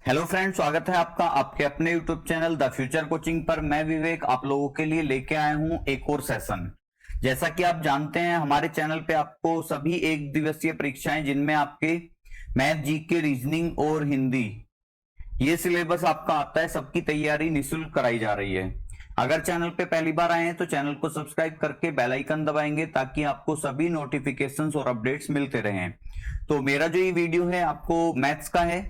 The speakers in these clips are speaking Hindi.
हेलो फ्रेंड, स्वागत है आपका आपके अपने YouTube channel the future coaching पर। मैं विवेक आप लोगों के लिए लेके आया हूं एक और सेशन। जैसा कि आप जानते हैं, हमारे चैनल पे आपको सभी एक दिवसीय परीक्षाएं जिनमें आपके मैथ, जीके, रीजनिंग और हिंदी ये सिलेबस आपका आता है, सबकी तैयारी निःशुल्क कराई जा रही है। अगर चैनल पे पहली बार आए हैं तो चैनल को सब्सक्राइब करके बेल आइकन दबाएंगे ताकि आपको सभी नोटिफिकेशंस और अपडेट्स मिलते रहें। तो मेरा जो ये वीडियो है आपको मैथ्स का है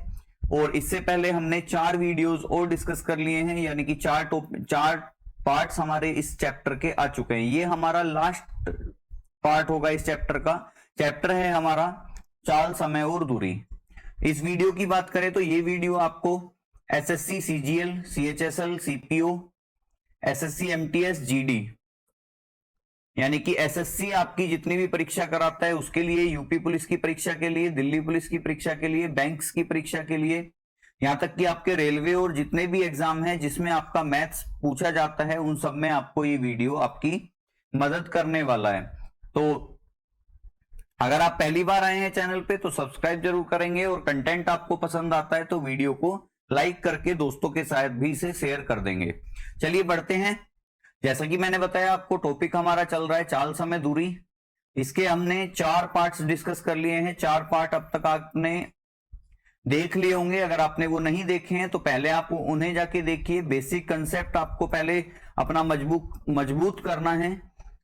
और इससे पहले हमने 4 वीडियोस और डिस्कस कर लिए हैं, यानी कि चार पार्ट्स हमारे इस चैप्टर के आ चुके हैं। ये हमारा लास्ट पार्ट होगा इस चैप्टर का। चैप्टर है हमारा चाल, समय और दूरी। इस वीडियो की बात करें तो ये वीडियो आपको SSC, CGL, CHSL, CPO, SSC, MTS, GD यानी कि एसएससी आपकी जितनी भी परीक्षा कराता है उसके लिए, यूपी पुलिस की परीक्षा के लिए, दिल्ली पुलिस की परीक्षा के लिए, बैंक्स की परीक्षा के लिए, यहां तक कि आपके रेलवे और जितने भी एग्जाम हैं जिसमें आपका मैथ्स पूछा जाता है, उन सब में आपको ये वीडियो आपकी मदद करने वाला है। तो अगर आप पहली बार आए हैं चैनल पे तो सब्सक्राइब जरूर करेंगे और कंटेंट आपको पसंद आता है तो वीडियो को लाइक करके दोस्तों के साथ भी इसे शेयर कर देंगे। चलिए बढ़ते हैं। जैसा कि मैंने बताया आपको, टॉपिक हमारा चल रहा है चाल, समय, दूरी। इसके हमने 4 पार्ट्स डिस्कस कर लिए हैं। 4 पार्ट अब तक आपने देख लिए होंगे। अगर आपने वो नहीं देखे हैं तो पहले आप उन्हें जाके देखिए। बेसिक कंसेप्ट आपको पहले अपना मजबूत करना है,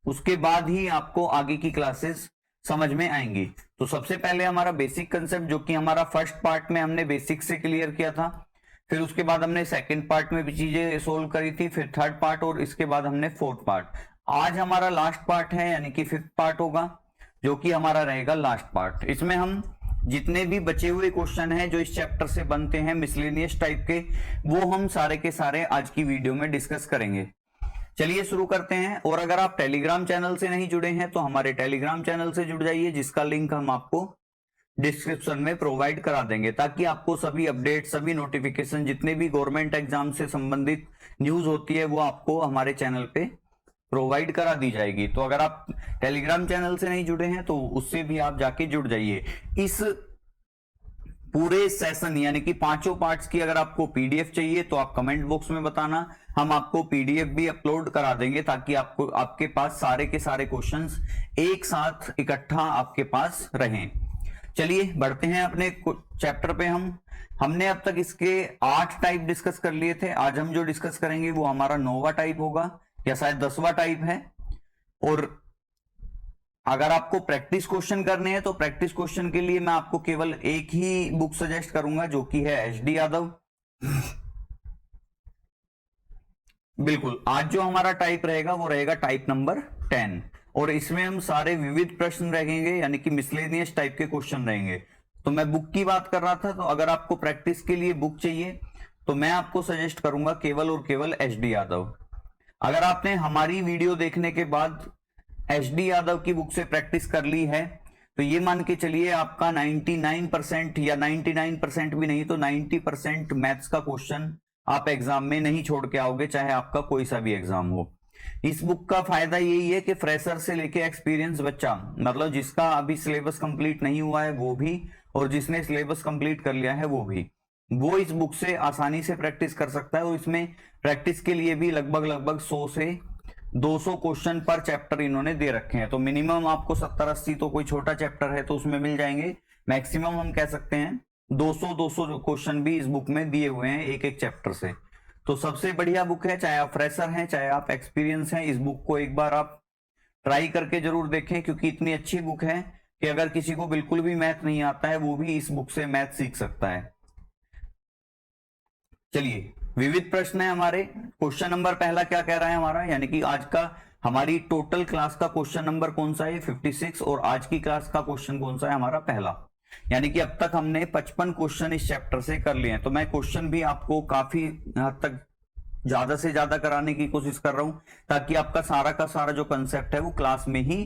उसके बाद ही आपको आगे की क्लासेस समझ में आएंगी। तो सबसे पहले हमारा बेसिक कंसेप्ट, जो कि हमारा फर्स्ट पार्ट में हमने बेसिक से क्लियर किया था, फिर उसके बाद हमने सेकंड पार्ट में भी चीजें सोल्व करी थी, फिर थर्ड पार्ट और इसके बाद हमने फोर्थ पार्ट। आज हमारा लास्ट पार्ट है, यानी कि फिफ्थ पार्ट होगा, जो कि हमारा रहेगा लास्ट पार्ट। इसमें हम जितने भी बचे हुए क्वेश्चन हैं जो इस चैप्टर से बनते हैं मिसलेनियस टाइप के, वो हम सारे के सारे आज की वीडियो में डिस्कस करेंगे। चलिए शुरू करते हैं। और अगर आप टेलीग्राम चैनल से नहीं जुड़े हैं तो हमारे टेलीग्राम चैनल से जुड़ जाइए, जिसका लिंक हम आपको डिस्क्रिप्शन में प्रोवाइड करा देंगे, ताकि आपको सभी अपडेट, सभी नोटिफिकेशन, जितने भी गवर्नमेंट एग्जाम से संबंधित न्यूज होती है वो आपको हमारे चैनल पे प्रोवाइड करा दी जाएगी। तो अगर आप टेलीग्राम चैनल से नहीं जुड़े हैं तो उससे भी आप जाके जुड़ जाइए। इस पूरे सेशन यानी कि 5 पार्ट्स की अगर आपको पीडीएफ चाहिए तो आप कमेंट बॉक्स में बताना, हम आपको पीडीएफ भी अपलोड करा देंगे, ताकि आपको आपके पास सारे के सारे क्वेश्चंस एक साथ इकट्ठा आपके पास रहें। चलिए बढ़ते हैं अपने चैप्टर पे। हमने अब तक इसके 8 टाइप डिस्कस कर लिए थे। आज हम जो डिस्कस करेंगे वो हमारा 9वां टाइप होगा, या शायद 10वां टाइप है। और अगर आपको प्रैक्टिस क्वेश्चन करने हैं तो प्रैक्टिस क्वेश्चन के लिए मैं आपको केवल एक ही बुक सजेस्ट करूंगा, जो कि है एचडी यादव। बिल्कुल, आज जो हमारा टाइप रहेगा वो रहेगा टाइप नंबर 10, और इसमें हम सारे विविध प्रश्न रहेंगे, यानी कि मिसलेनियस टाइप के क्वेश्चन रहेंगे। तो मैं बुक की बात कर रहा था, तो अगर आपको प्रैक्टिस के लिए बुक चाहिए तो मैं आपको सजेस्ट करूंगा केवल और केवल एचडी यादव। अगर आपने हमारी वीडियो देखने के बाद एचडी यादव की बुक से प्रैक्टिस कर ली है तो ये मान के चलिए आपका 99% या 99% भी नहीं तो 90% मैथ्स का क्वेश्चन आप एग्जाम में नहीं छोड़ के आओगे, चाहे आपका कोई सा भी एग्जाम हो। इस बुक का फायदा यही है कि फ्रेशर से लेके एक्सपीरियंस बच्चा, मतलब जिसका अभी सिलेबस कंप्लीट नहीं हुआ है वो भी, और जिसने सिलेबस कंप्लीट कर लिया है वो भी, वो इस बुक से आसानी से प्रैक्टिस कर सकता है। और इसमें प्रैक्टिस के लिए भी लगभग 100 से 200 क्वेश्चन पर चैप्टर इन्होंने दे रखे हैं। तो मिनिमम आपको 70-80 तो कोई छोटा चैप्टर है तो उसमें मिल जाएंगे, मैक्सिमम हम कह सकते हैं 200 क्वेश्चन भी इस बुक में दिए हुए हैं एक एक चैप्टर से। तो सबसे बढ़िया बुक है, चाहे आप फ्रेशर हैं चाहे आप एक्सपीरियंस हैं, इस बुक को एक बार आप ट्राई करके जरूर देखें, क्योंकि इतनी अच्छी बुक है कि अगर किसी को बिल्कुल भी मैथ नहीं आता है वो भी इस बुक से मैथ सीख सकता है। चलिए, विविध प्रश्न है हमारे। क्वेश्चन नंबर पहला क्या कह रहा है हमारा, यानी कि आज का हमारी टोटल क्लास का क्वेश्चन नंबर कौन सा है, 56, और आज की क्लास का क्वेश्चन कौन सा है हमारा पहला। यानी कि अब तक हमने 55 क्वेश्चन इस चैप्टर से कर लिए हैं। तो मैं क्वेश्चन भी आपको काफी हद तक ज्यादा से ज्यादा कराने की कोशिश कर रहा हूं, ताकि आपका सारा का सारा जो कंसेप्ट है वो क्लास में ही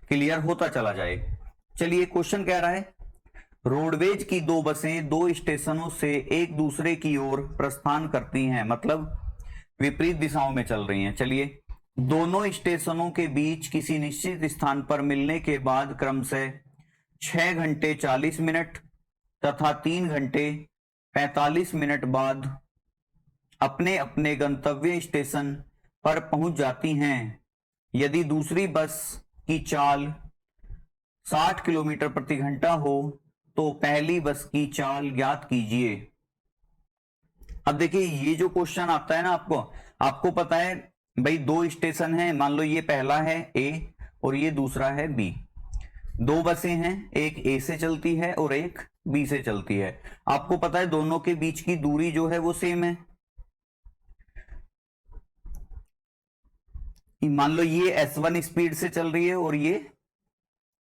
क्लियर होता चला जाए। चलिए, क्वेश्चन कह रहा है, रोडवेज की 2 बसें 2 स्टेशनों से एक दूसरे की ओर प्रस्थान करती हैं, मतलब विपरीत दिशाओं में चल रही हैं। चलिए, दोनों स्टेशनों के बीच किसी निश्चित स्थान पर मिलने के बाद क्रमशः 6 घंटे 40 मिनट तथा 3 घंटे 45 मिनट बाद अपने अपने गंतव्य स्टेशन पर पहुंच जाती हैं। यदि दूसरी बस की चाल 60 किलोमीटर प्रति घंटा हो तो पहली बस की चाल ज्ञात कीजिए। अब देखिए ये जो क्वेश्चन आता है ना, आपको पता है भाई दो स्टेशन है, मान लो ये पहला है ए और ये दूसरा है बी। दो बसें हैं, एक ए से चलती है और एक बी से चलती है। आपको पता है दोनों के बीच की दूरी जो है वो सेम है। मान लो ये S1 स्पीड से चल रही है और ये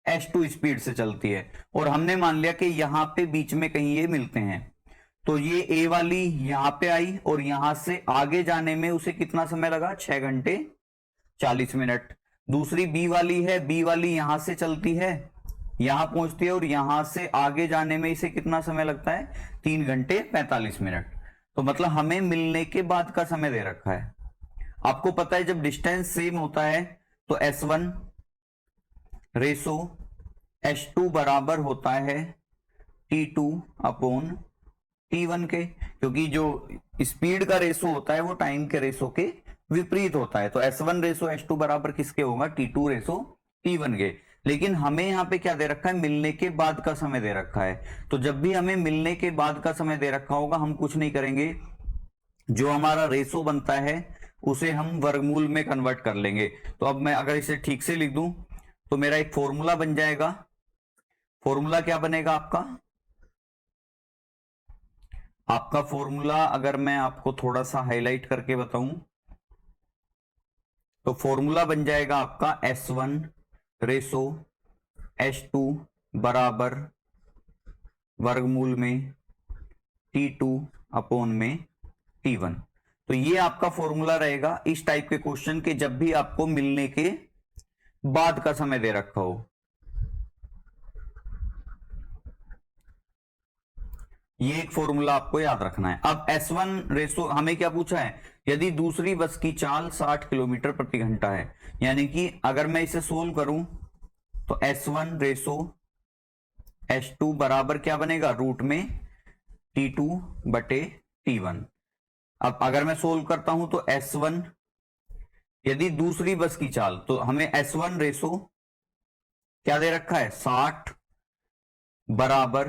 S2 स्पीड से चलती है, और हमने मान लिया कि यहां पे बीच में कहीं ये मिलते हैं। तो ये ए वाली यहां पे आई और यहां से आगे जाने में उसे कितना समय लगा, 6 घंटे 40 मिनट। दूसरी बी वाली है, बी वाली यहां से चलती है, यहां पहुंचती है और यहां से आगे जाने में इसे कितना समय लगता है, 3 घंटे 45 मिनट। तो मतलब हमें मिलने के बाद का समय दे रखा है। आपको पता है जब डिस्टेंस सेम होता है तो S1 रेसो S2 बराबर होता है T2 अपॉन T1 के, क्योंकि जो स्पीड का रेसो होता है वो टाइम के रेसो के विपरीत होता है। तो S1 रेसो S2 बराबर किसके होगा, T2 रेसो T1 के। लेकिन हमें यहाँ पे क्या दे रखा है, मिलने के बाद का समय दे रखा है। तो जब भी हमें मिलने के बाद का समय दे रखा होगा हम कुछ नहीं करेंगे, जो हमारा रेसो बनता है उसे हम वर्गमूल में कन्वर्ट कर लेंगे। तो अब मैं अगर इसे ठीक से लिख दूं तो मेरा एक फॉर्मूला बन जाएगा। फॉर्मूला क्या बनेगा आपका फॉर्मूला अगर मैं आपको थोड़ा सा हाईलाइट करके बताऊं तो फॉर्मूला बन जाएगा आपका S1 रेसो S2 बराबर वर्गमूल में T2 अपॉन में T1। तो ये आपका फॉर्मूला रहेगा इस टाइप के क्वेश्चन के, जब भी आपको मिलने के बाद का समय दे रखा हो। ये एक फॉर्मूला आपको याद रखना है। अब S1 रेसो हमें क्या पूछा है, यदि दूसरी बस की चाल 60 किलोमीटर प्रति घंटा है, यानी कि अगर मैं इसे सोल्व करूं तो S1 रेसो S2 बराबर क्या बनेगा, रूट में T2 बटे T1। अब अगर मैं सोल्व करता हूं तो S1 यदि दूसरी बस की चाल, तो हमें S1 रेसो क्या दे रखा है, 60 बराबर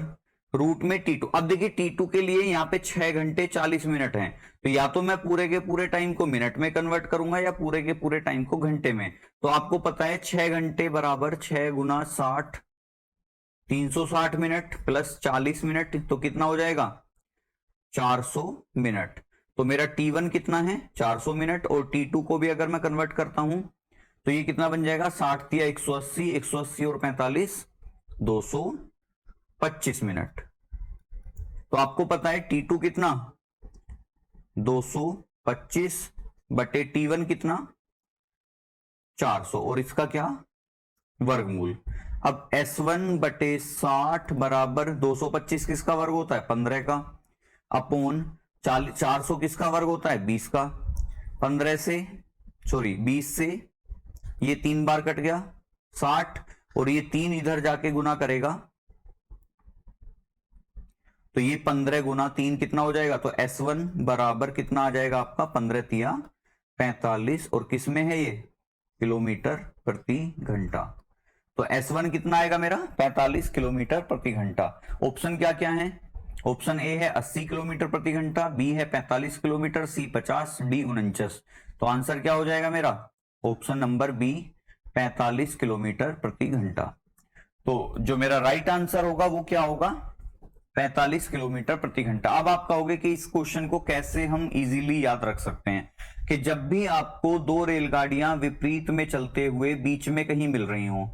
रूट में T2। अब देखिए T2 के लिए यहां पे 6 घंटे 40 मिनट हैं, तो या तो मैं पूरे के पूरे टाइम को मिनट में कन्वर्ट करूंगा या पूरे के पूरे टाइम को घंटे में। तो आपको पता है 6 घंटे बराबर 6 गुना 60, 360 मिनट प्लस 40 मिनट, तो कितना हो जाएगा, 400 मिनट। तो मेरा T1 कितना है, 400 मिनट, और T2 को भी अगर मैं कन्वर्ट करता हूं तो ये कितना बन जाएगा, 60 दिया 180, 180 और 45 225 मिनट। तो आपको पता है T2 कितना, 225 बटे T1 कितना, 400, और इसका क्या, वर्गमूल। अब S1 बटे 60 बराबर 225 किसका वर्ग होता है, 15 का, अपोन 400 किसका वर्ग होता है, 20 का। 15 से 20 से ये 3 बार कट गया 60, और ये 3 इधर जाके गुना करेगा तो ये 15 गुना 3 कितना हो जाएगा, तो S1 बराबर कितना आ जाएगा आपका, 15 तिया 45, और किस में है ये, किलोमीटर प्रति घंटा। तो S1 कितना आएगा मेरा, 45 किलोमीटर प्रति घंटा। ऑप्शन क्या क्या है, ऑप्शन ए है 80 किलोमीटर प्रति घंटा, बी है 45 किलोमीटर, सी 50, डी 49। तो आंसर क्या हो जाएगा मेरा, ऑप्शन नंबर बी 45 किलोमीटर प्रति घंटा। तो जो मेरा राइट आंसर होगा वो क्या होगा, 45 किलोमीटर प्रति घंटा। अब आप कहोगे कि इस क्वेश्चन को कैसे हम इजीली याद रख सकते हैं, कि जब भी आपको दो रेलगाड़ियां विपरीत में चलते हुए बीच में कहीं मिल रही हों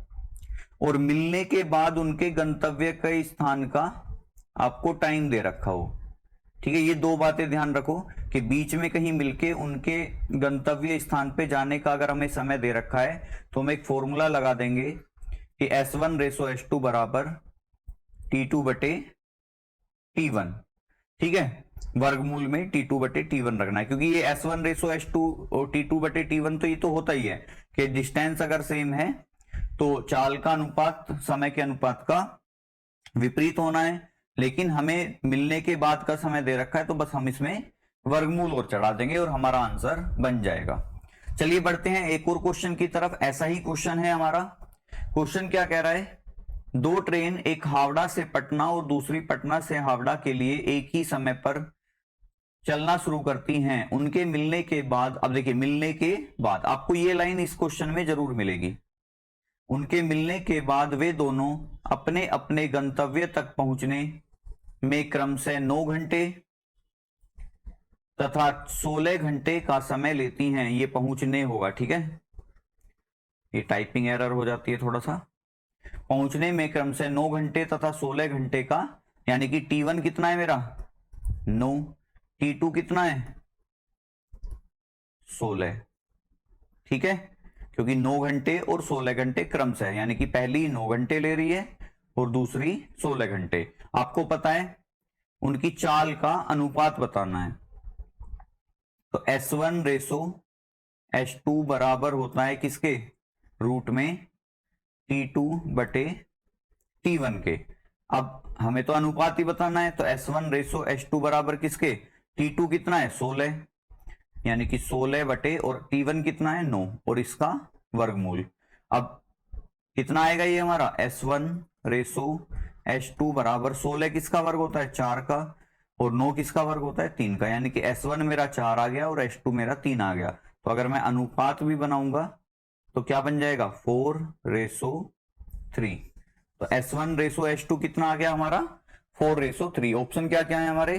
और मिलने के बाद उनके गंतव्य के स्थान का आपको टाइम दे रखा हो, ठीक है, ये दो बातें ध्यान रखो कि बीच में कहीं मिलके उनके गंतव्य स्थान पे जाने का अगर हमें समय दे रखा है तो हम एक फॉर्मूला लगा देंगे कि S1 रेसो S2 बराबर T2 बटे T1, ठीक है, वर्गमूल में T2 बटे T1 रखना है, क्योंकि ये S1 रेसो S2 और T2 बटे T1 तो ये तो होता ही है कि डिस्टेंस अगर सेम है तो चाल का अनुपात समय के अनुपात का विपरीत होना है। लेकिन हमें मिलने के बाद का समय दे रखा है, तो बस हम इसमें वर्गमूल और चढ़ा देंगे और हमारा आंसर बन जाएगा। चलिए बढ़ते हैं एक और क्वेश्चन की तरफ। ऐसा ही क्वेश्चन है हमारा। क्वेश्चन क्या कह रहा है, दो ट्रेन, एक हावड़ा से पटना और दूसरी पटना से हावड़ा के लिए एक ही समय पर चलना शुरू करती हैं। उनके मिलने के बाद, अब देखिए मिलने के बाद, आपको ये लाइन इस क्वेश्चन में जरूर मिलेगी। उनके मिलने के बाद वे दोनों अपने अपने गंतव्य तक पहुंचने में क्रमशः 9 घंटे तथा 16 घंटे का समय लेती हैं। ये पहुंचने होगा, ठीक है, ये टाइपिंग एरर हो जाती है थोड़ा सा। पहुंचने में क्रमशः 9 घंटे तथा 16 घंटे का, यानी कि T1 कितना है मेरा 9, T2 कितना है 16, ठीक है, क्योंकि 9 घंटे और 16 घंटे क्रमशः, यानी कि पहली 9 घंटे ले रही है और दूसरी 16 घंटे। आपको पता है उनकी चाल का अनुपात बताना है, तो S1 रेसो S2 बराबर होता है किसके, रूट में T2 बटे T1 के। अब हमें तो अनुपात ही बताना है, तो S1 रेसो S2 बराबर किसके, T2 कितना है 16, यानी कि 16 बटे, और T1 कितना है 9, और इसका वर्गमूल। अब कितना आएगा ये हमारा, S1 रेसो S2 बराबर 16 किसका वर्ग होता है 4 का, और 9 किसका वर्ग होता है 3 का, यानी कि S1 मेरा 4 आ गया और S2 मेरा 3 आ गया। तो अगर मैं अनुपात भी बनाऊंगा तो क्या बन जाएगा 4:3। तो S1 रेसो S2 कितना आ गया हमारा 4:3। ऑप्शन क्या क्या है हमारे,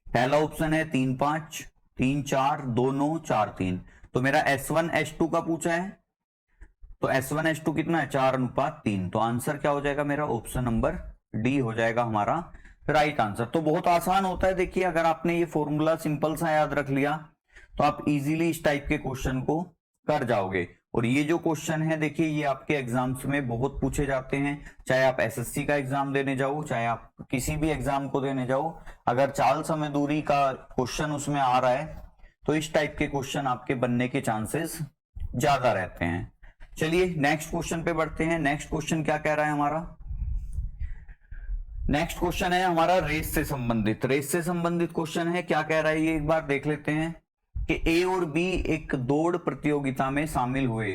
पहला ऑप्शन है 3-5, 3-4, 2-9, 4-3। तो मेरा S1 S2 का पूछा है, तो S1 S2 कितना है 4:3। तो आंसर क्या हो जाएगा मेरा, ऑप्शन नंबर डी हो जाएगा हमारा राइट आंसर। तो बहुत आसान होता है, देखिए अगर आपने ये फॉर्मूला सिंपल सा याद रख लिया तो आप इजीली इस टाइप के क्वेश्चन को कर जाओगे। और ये जो क्वेश्चन है देखिए, ये आपके एग्जाम्स में बहुत पूछे जाते हैं, चाहे आप एसएससी का एग्जाम देने जाओ, चाहे आप किसी भी एग्जाम को देने जाओ, अगर चाल समय दूरी का क्वेश्चन उसमें आ रहा है तो इस टाइप के क्वेश्चन आपके बनने के चांसेस ज्यादा रहते हैं। चलिए नेक्स्ट क्वेश्चन पे बढ़ते हैं। नेक्स्ट क्वेश्चन क्या कह रहा है हमारा, नेक्स्ट क्वेश्चन है हमारा रेस से संबंधित। रेस से संबंधित क्वेश्चन है, क्या कह रहा है ये एक बार देख लेते हैं कि ए और बी एक दौड़ प्रतियोगिता में शामिल हुए,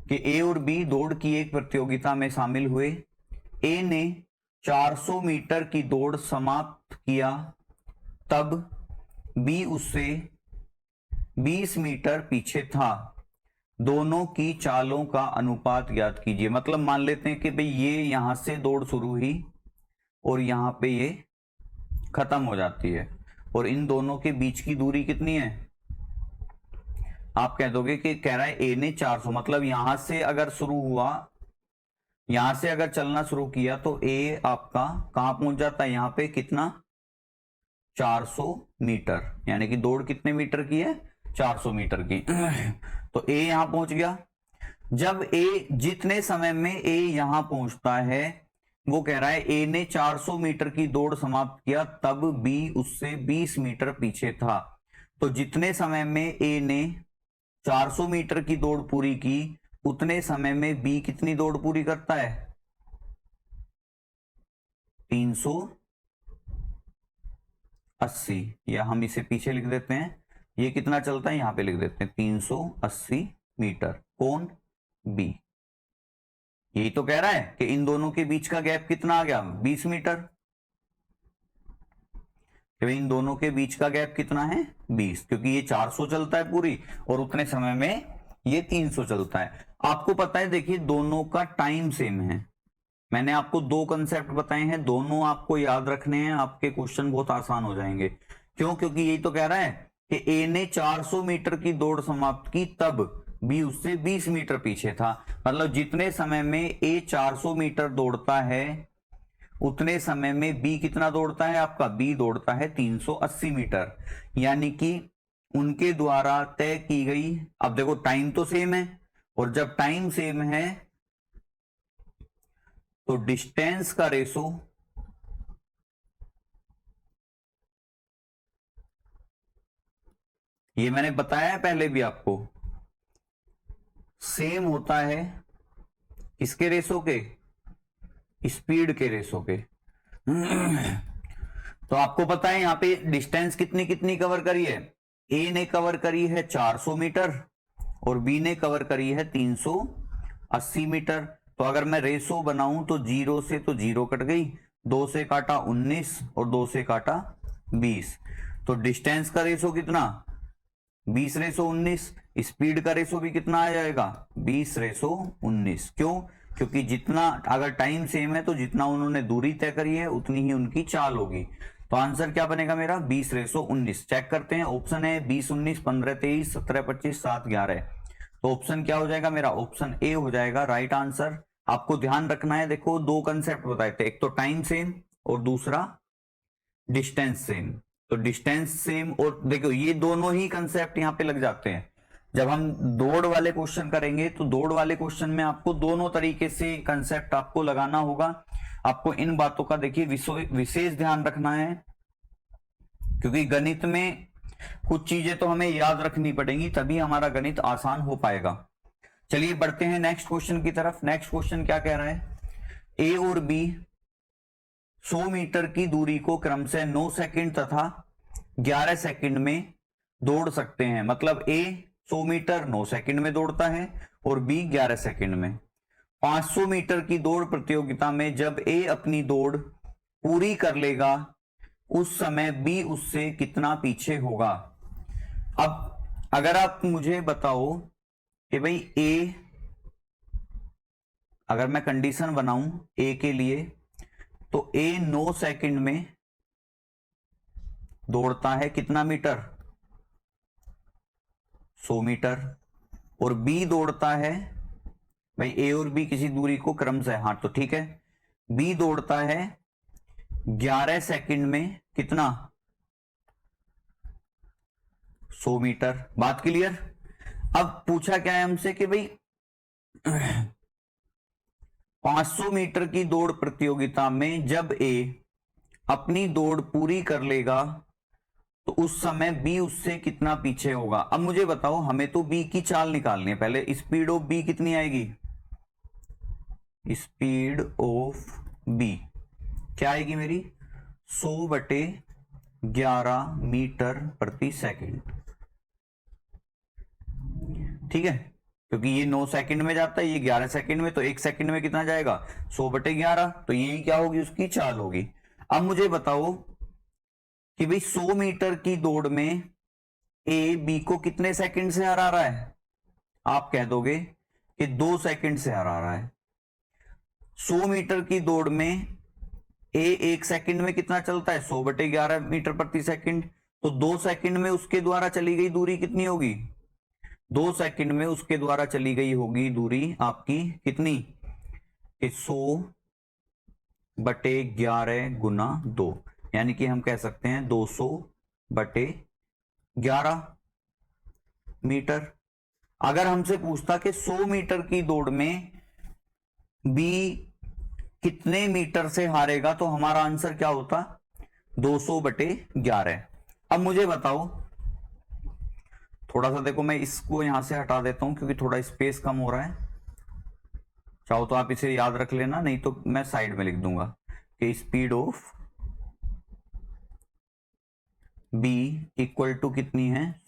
कि ए और बी दौड़ की एक प्रतियोगिता में शामिल हुए। ए ने 400 मीटर की दौड़ समाप्त किया, तब बी उससे 20 मीटर पीछे था। दोनों की चालों का अनुपात ज्ञात कीजिए। मतलब मान लेते हैं कि भाई ये यहां से दौड़ शुरू हुई और यहां पे ये खत्म हो जाती है, और इन दोनों के बीच की दूरी कितनी है, आप कह दोगे कि कह रहा है ए ने 400, मतलब यहां से अगर शुरू हुआ, यहां से अगर चलना शुरू किया तो ए आपका कहां पहुंच जाता है, यहां पे कितना 400 मीटर, यानी कि दौड़ कितने मीटर की है 400 मीटर की। तो ए यहां पहुंच गया। जब ए जितने समय में ए यहां पहुंचता है, वो कह रहा है ए ने 400 मीटर की दौड़ समाप्त किया, तब बी उससे 20 मीटर पीछे था। तो जितने समय में ए ने 400 मीटर की दौड़ पूरी की, उतने समय में बी कितनी दौड़ पूरी करता है 380, या हम इसे पीछे लिख देते हैं, ये कितना चलता है यहां पे लिख देते हैं 380 मीटर। कौन, बी। यही तो कह रहा है कि इन दोनों के बीच का गैप कितना आ गया 20 मीटर। इन दोनों के बीच का गैप कितना है 20, क्योंकि ये 400 चलता है पूरी और उतने समय में ये 300 चलता है। आपको पता है देखिए दोनों का टाइम सेम है। मैंने आपको दो कंसेप्ट बताए हैं, दोनों आपको याद रखने हैं, आपके क्वेश्चन बहुत आसान हो जाएंगे। क्यों, क्योंकि यही तो कह रहा है कि ए ने 400 मीटर की दौड़ समाप्त की, तब बी उससे 20 मीटर पीछे था। मतलब जितने समय में ए 400 मीटर दौड़ता है, उतने समय में बी कितना दौड़ता है, आपका बी दौड़ता है 380 मीटर। यानी कि उनके द्वारा तय की गई, अब देखो टाइम तो सेम है, और जब टाइम सेम है तो डिस्टेंस का रेशो ये मैंने बताया है पहले भी आपको, सेम होता है किसके रेशो के, स्पीड के रेशो पे। तो आपको पता है यहाँ पे डिस्टेंस कितनी कितनी कवर करी है, ए ने कवर करी है 400 मीटर और बी ने कवर करी है 380 मीटर। तो अगर मैं रेशो बनाऊं तो 0 से तो 0 कट गई, 2 से काटा 19 और 2 से काटा 20, तो डिस्टेंस का रेशो कितना 20:19। स्पीड का रेशो भी कितना आ जाएगा 20:19। क्यों? क्योंकि जितना अगर टाइम सेम है तो जितना उन्होंने दूरी तय करी है उतनी ही उनकी चाल होगी। तो आंसर क्या बनेगा मेरा 20:19। चेक करते हैं, ऑप्शन है 20, 19, 15, 23, 17, 25, 7, 11। तो ऑप्शन क्या हो जाएगा मेरा, ऑप्शन ए हो जाएगा राइट आंसर। आपको ध्यान रखना है, देखो दो कंसेप्ट बताए थे, एक तो टाइम सेम और दूसरा डिस्टेंस सेम। तो डिस्टेंस सेम और देखो ये दोनों ही कंसेप्ट यहाँ पे लग जाते हैं। जब हम दौड़ वाले क्वेश्चन करेंगे तो दौड़ वाले क्वेश्चन में आपको दोनों तरीके से कंसेप्ट आपको लगाना होगा। आपको इन बातों का देखिए विशेष ध्यान रखना है, क्योंकि गणित में कुछ चीजें तो हमें याद रखनी पड़ेंगी, तभी हमारा गणित आसान हो पाएगा। चलिए बढ़ते हैं नेक्स्ट क्वेश्चन की तरफ। नेक्स्ट क्वेश्चन क्या कह रहा है, ए और बी 100 मीटर की दूरी को क्रमशः 9 सेकंड तथा 11 सेकंड में दौड़ सकते हैं। मतलब ए 100 मीटर 9 सेकंड में दौड़ता है और बी 11 सेकंड में। 500 मीटर की दौड़ प्रतियोगिता में जब ए अपनी दौड़ पूरी कर लेगा उस समय बी उससे कितना पीछे होगा। अब अगर आप मुझे बताओ कि भाई ए, अगर मैं कंडीशन बनाऊं ए के लिए, तो ए 9 सेकंड में दौड़ता है कितना मीटर 100 मीटर, और बी दौड़ता है, भाई ए और बी किसी दूरी को क्रम से, हाँ तो ठीक है, बी दौड़ता है 11 सेकंड में कितना 100 मीटर। बात क्लियर। अब पूछा क्या है हमसे कि भाई 500 मीटर की दौड़ प्रतियोगिता में जब ए अपनी दौड़ पूरी कर लेगा तो उस समय बी उससे कितना पीछे होगा। अब मुझे बताओ, हमें तो बी की चाल निकालनी है। पहले स्पीड ऑफ बी कितनी आएगी, स्पीड ऑफ बी क्या आएगी मेरी 100/11 मीटर प्रति सेकंड। ठीक है, क्योंकि ये 9 सेकंड में जाता है, ये 11 सेकंड में, तो 1 सेकंड में कितना जाएगा 100/11, तो यही क्या होगी उसकी चाल होगी। अब मुझे बताओ कि भाई 100 मीटर की दौड़ में ए बी को कितने सेकंड से हरा रहा है। आप कह दोगे कि 2 सेकंड से हरा रहा है। 100 मीटर की दौड़ में ए 1 सेकंड में कितना चलता है 100/11 मीटर प्रति सेकंड, तो 2 सेकंड में उसके द्वारा चली गई दूरी कितनी होगी, 2 सेकंड में उसके द्वारा चली गई होगी दूरी आपकी कितनी, 100/11 गुना 2, यानी कि हम कह सकते हैं 200/11 मीटर। अगर हमसे पूछता कि 100 मीटर की दौड़ में बी कितने मीटर से हारेगा, तो हमारा आंसर क्या होता 200/11। अब मुझे बताओ, थोड़ा सा देखो मैं इसको यहां से हटा देता हूं क्योंकि थोड़ा स्पेस कम हो रहा है। चाहो तो आप इसे याद रख लेना, नहीं तो मैं साइड में लिख दूंगा कि speed of B equal to कितनी है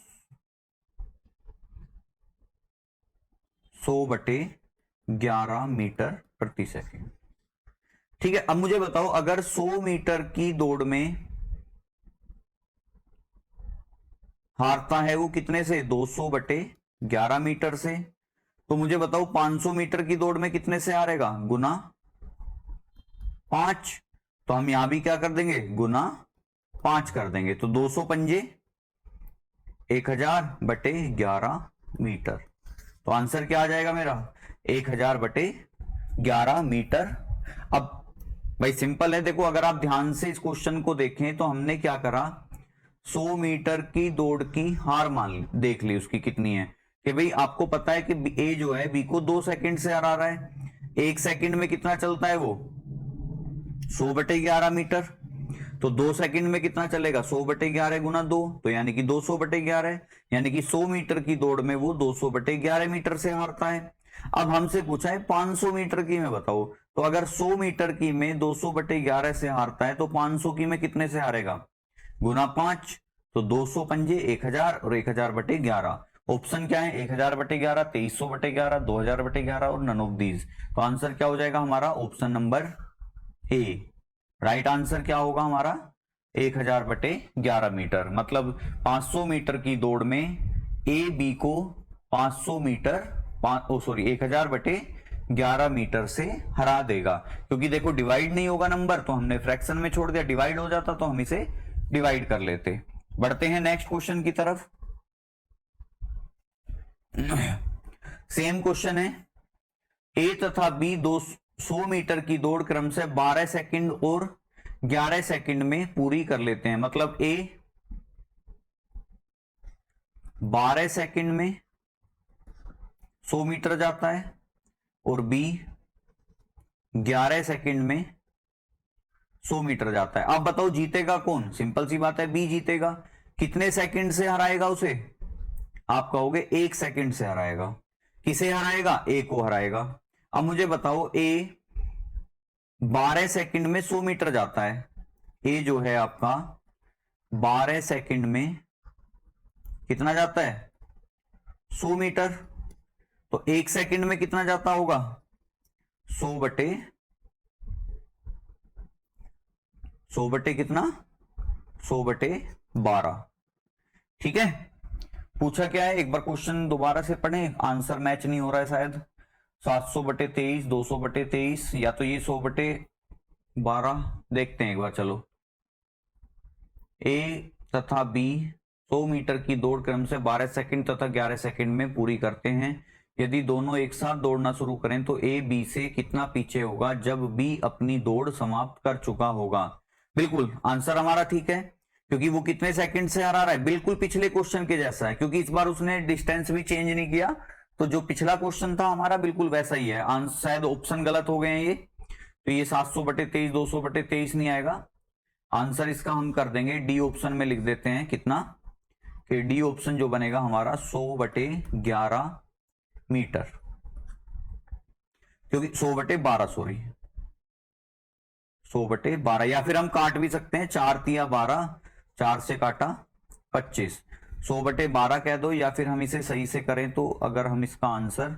100/11 मीटर प्रति सेकंड। ठीक है, अब मुझे बताओ, अगर 100 मीटर की दौड़ में हारता है वो कितने से 200/11 मीटर से, तो मुझे बताओ 500 मीटर की दौड़ में कितने से हारेगा, गुना 5। तो हम यहां भी क्या कर देंगे, गुना 5 कर देंगे, तो 200 पंजे 1000/11 मीटर। तो आंसर क्या आ जाएगा मेरा 1000/11 मीटर। अब भाई सिंपल है, देखो अगर आप ध्यान से इस क्वेश्चन को देखें तो हमने क्या करा, 100 मीटर की दौड़ की हार मान देख ली उसकी कितनी है, कि भाई आपको पता है कि ए जो है बी को 2 सेकंड से हरा रहा है, 1 सेकंड में कितना चलता है वो 100/11 मीटर, तो 2 सेकंड में कितना चलेगा 100/11 गुना 2, तो यानी कि 200/11, यानी कि 100 मीटर की दौड़ में वो 200/11 मीटर से हारता है। अब हमसे पूछा है 500 मीटर की में बताओ, तो अगर 100 मीटर की में 200/11 से हारता है तो 500 की में कितने से हारेगा? गुना 5, तो 200 पंजे 1000 और 1000/11। ऑप्शन क्या है? 1000/11, 2300/11, 2000/11 और नन ऑफ दीज। तो आंसर क्या हो जाएगा हमारा? Option number A. Right answer क्या होगा हमारा? 1000/11 मीटर। मतलब 500 मीटर की दौड़ में ए बी को 500 मीटर 1000/11 मीटर से हरा देगा। क्योंकि देखो डिवाइड नहीं होगा नंबर, तो हमने फ्रैक्शन में छोड़ दिया, डिवाइड हो जाता तो हम इसे डिवाइड कर लेते। बढ़ते हैं नेक्स्ट क्वेश्चन की तरफ। सेम क्वेश्चन है। ए तथा बी 200 मीटर की दौड़ क्रम से 12 सेकंड और 11 सेकंड में पूरी कर लेते हैं। मतलब ए 12 सेकंड में 100 मीटर जाता है और बी 11 सेकंड में 100 मीटर जाता है। अब बताओ जीतेगा कौन? सिंपल सी बात है, बी जीतेगा। कितने सेकंड से हराएगा उसे? आप कहोगे 1 सेकंड से हराएगा। किसे हराएगा? ए को हराएगा। अब मुझे बताओ, ए 12 सेकंड में 100 मीटर जाता है। ए जो है आपका 12 सेकंड में कितना जाता है? 100 मीटर। तो 1 सेकंड में कितना जाता होगा? 100 बटे कितना? 100/12। ठीक है। पूछा क्या है एक बार क्वेश्चन दोबारा से पढ़ें, आंसर मैच नहीं हो रहा है शायद। 700/23, 200/23 या तो ये 100/12। देखते हैं एक बार, चलो। ए तथा बी 100 मीटर की दौड़ क्रम से 12 सेकंड तथा 11 सेकंड में पूरी करते हैं। यदि दोनों एक साथ दौड़ना शुरू करें तो ए बी से कितना पीछे होगा जब बी अपनी दौड़ समाप्त कर चुका होगा? बिल्कुल आंसर हमारा ठीक है, क्योंकि वो कितने सेकंड से हरा रहा है? बिल्कुल पिछले क्वेश्चन के जैसा है, क्योंकि इस बार उसने डिस्टेंस भी चेंज नहीं किया। तो जो पिछला क्वेश्चन था हमारा बिल्कुल वैसा ही है। आंसर शायद ऑप्शन गलत हो गए हैं ये, तो ये 700/23, 200/23 नहीं आएगा। आंसर इसका हम कर देंगे डी ऑप्शन में लिख देते हैं। कितना? कि डी ऑप्शन जो बनेगा हमारा 100/11 मीटर, क्योंकि 100/12 सॉरी 100/12, या फिर हम काट भी सकते हैं। 4 तिया 12, 4 से काटा 25, 100/12 कह दो, या फिर हम इसे सही से करें तो अगर हम इसका आंसर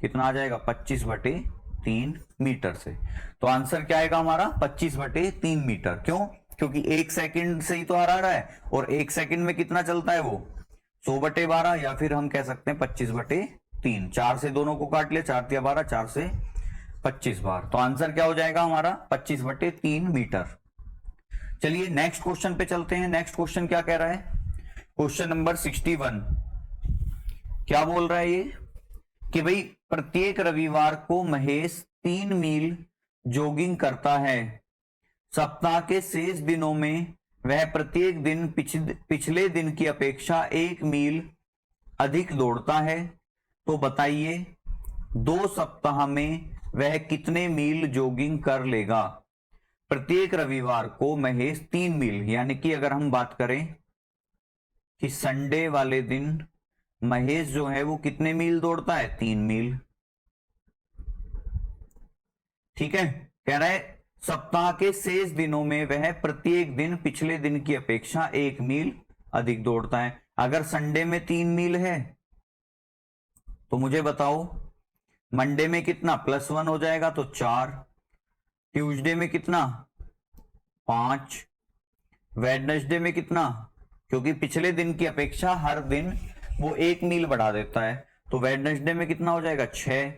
कितना आ जाएगा? 25/3 मीटर से। तो आंसर क्या आएगा हमारा? 25/3 मीटर। क्यों? क्योंकि 1 सेकंड से ही तो हरा रहा है, और 1 सेकंड में कितना चलता है वो? 100/12, या फिर हम कह सकते हैं 25/3। 4 से दोनों को काट लिया, 4 तिया 12, 4 से 25 बार। तो आंसर क्या हो जाएगा हमारा? 25/3 मीटर। चलिए नेक्स्ट क्वेश्चन पे चलते हैं। नेक्स्ट क्वेश्चन क्या कह रहा है? क्वेश्चन नंबर 61 क्या बोल रहा है ये? कि भाई प्रत्येक रविवार को महेश 3 मील जॉगिंग करता है। सप्ताह के शेष दिनों में वह प्रत्येक दिन पिछले दिन की अपेक्षा 1 मील अधिक दौड़ता है। तो बताइए 2 सप्ताह में वह कितने मील जॉगिंग कर लेगा? प्रत्येक रविवार को महेश 3 मील, यानी कि अगर हम बात करें कि संडे वाले दिन महेश जो है वो कितने मील दौड़ता है? 3 मील। ठीक है। कह रहा है सप्ताह के शेष दिनों में वह प्रत्येक दिन पिछले दिन की अपेक्षा 1 मील अधिक दौड़ता है। अगर संडे में 3 मील है तो मुझे बताओ मंडे में कितना? +1 हो जाएगा तो 4, ट्यूसडे में कितना? 5, वेडनेसडे में कितना? क्योंकि पिछले दिन की अपेक्षा हर दिन वो 1 मील बढ़ा देता है, तो वेडनेसडे में कितना हो जाएगा? 6,